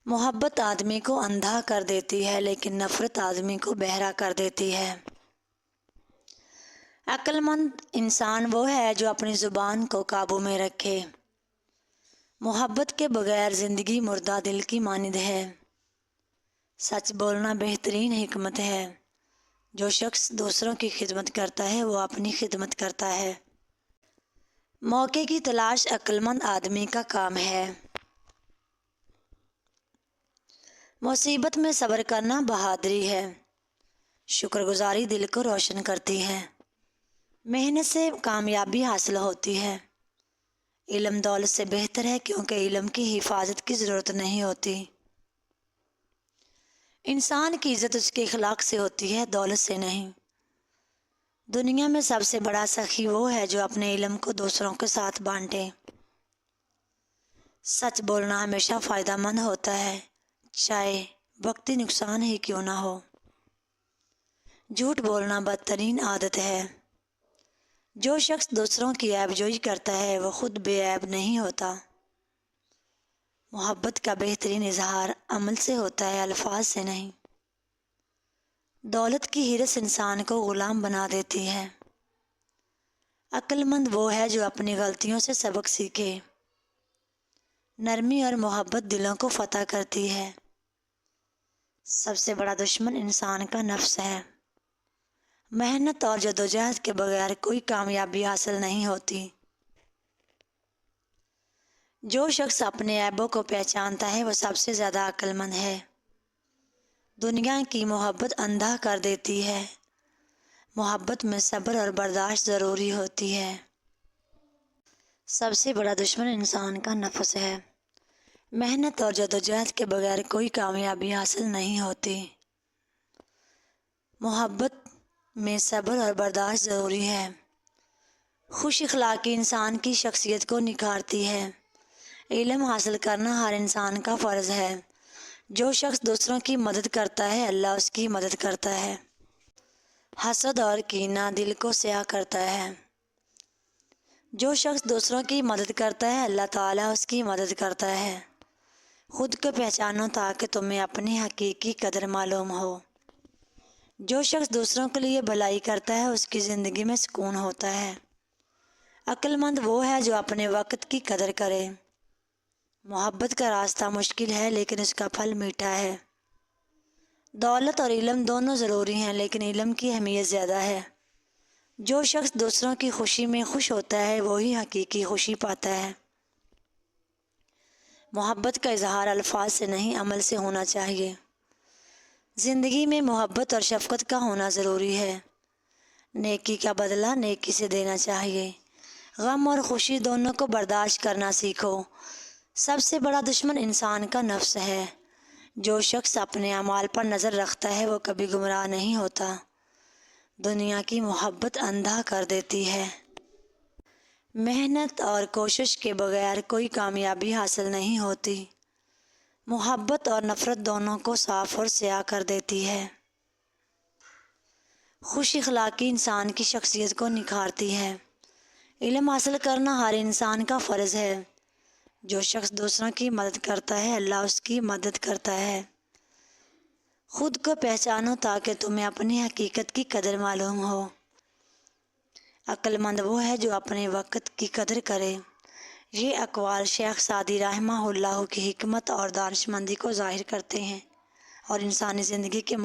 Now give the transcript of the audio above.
محبت آدمی کو اندھا کر دیتی ہے لیکن نفرت آدمی کو بہرا کر دیتی ہے۔ عقل مند انسان وہ ہے جو اپنی زبان کو قابو میں رکھے۔ محبت کے بغیر زندگی مردہ دل کی مانند ہے۔ سچ بولنا بہترین حکمت ہے۔ جو شخص دوسروں کی خدمت کرتا ہے وہ اپنی خدمت کرتا ہے۔ موقع کی تلاش عقل مند آدمی کا کام ہے۔ مصیبت میں صبر کرنا بہادری ہے۔ شکر گزاری دل کو روشن کرتی ہے۔ محنت سے کامیابی حاصل ہوتی ہے۔ علم دولت سے بہتر ہے کیونکہ علم کی حفاظت کی ضرورت نہیں ہوتی۔ انسان کی عزت اس کے اخلاق سے ہوتی ہے، دولت سے نہیں۔ دنیا میں سب سے بڑا سخی وہ ہے جو اپنے علم کو دوسروں کے ساتھ بانٹے۔ سچ بولنا ہمیشہ فائدہ مند ہوتا ہے، چاہے وقتی نقصان ہی کیوں نہ ہو۔ جھوٹ بولنا بدترین عادت ہے۔ جو شخص دوسروں کی عیب جوئی کرتا ہے وہ خود بے عیب نہیں ہوتا۔ محبت کا بہترین اظہار عمل سے ہوتا ہے، الفاظ سے نہیں۔ دولت کی ہرس انسان کو غلام بنا دیتی ہے۔ عقل مند وہ ہے جو اپنی غلطیوں سے سبق سیکھے۔ نرمی اور محبت دلوں کو فتح کرتی ہے۔ سب سے بڑا دشمن انسان کا نفس ہے۔ محنت اور جدوجہد کے بغیر کوئی کامیابی حاصل نہیں ہوتی۔ جو شخص اپنے عیبوں کو پہچانتا ہے وہ سب سے زیادہ عقل مند ہے۔ دنیا کی محبت اندھا کر دیتی ہے۔ محبت میں صبر اور برداشت ضروری ہوتی ہے۔ سب سے بڑا دشمن انسان کا نفس ہے۔ محنت اور جدوجہد کے بغیر کوئی کامیابی حاصل نہیں ہوتی۔ محبت میں صبر اور برداشت ضروری ہے۔ خوش اخلاقی انسان کی شخصیت کو نکھارتی ہے۔ علم حاصل کرنا ہر انسان کا فرض ہے۔ جو شخص دوسروں کی مدد کرتا ہے اللہ اس کی مدد کرتا ہے۔ حسد اور کینہ دل کو سیاہ کرتا ہے۔ جو شخص دوسروں کی مدد کرتا ہے اللہ تعالیٰ اس کی مدد کرتا ہے۔ خود کو پہچانو تاکہ تمہیں اپنی حقیقی قدر معلوم ہو۔ جو شخص دوسروں کے لیے بھلائی کرتا ہے اس کی زندگی میں سکون ہوتا ہے۔ عقل مند وہ ہے جو اپنے وقت کی قدر کرے۔ محبت کا راستہ مشکل ہے لیکن اس کا پھل میٹھا ہے۔ دولت اور علم دونوں ضروری ہیں لیکن علم کی اہمیت زیادہ ہے۔ جو شخص دوسروں کی خوشی میں خوش ہوتا ہے وہی حقیقی خوشی پاتا ہے۔ محبت کا اظہار الفاظ سے نہیں عمل سے ہونا چاہیے۔ زندگی میں محبت اور شفقت کا ہونا ضروری ہے۔ نیکی کا بدلہ نیکی سے دینا چاہیے۔ غم اور خوشی دونوں کو برداشت کرنا سیکھو۔ سب سے بڑا دشمن انسان کا نفس ہے۔ جو شخص اپنے اعمال پر نظر رکھتا ہے وہ کبھی گمراہ نہیں ہوتا۔ دنیا کی محبت اندھا کر دیتی ہے۔ محنت اور کوشش کے بغیر کوئی کامیابی حاصل نہیں ہوتی۔ محبت اور نفرت دونوں کو صاف اور سیاہ کر دیتی ہے۔ خوش اخلاقی انسان کی شخصیت کو نکھارتی ہے۔ علم حاصل کرنا ہر انسان کا فرض ہے۔ جو شخص دوسروں کی مدد کرتا ہے اللہ اس کی مدد کرتا ہے۔ خود کو پہچانو تاکہ تمہیں اپنی حقیقت کی قدر معلوم ہو۔ عقل مند وہ ہے جو اپنے وقت کی قدر کرے۔ یہ اقوال شیخ سعدی رحمہ اللہ کی حکمت اور دانشمندی کو ظاہر کرتے ہیں اور انسانی زندگی کے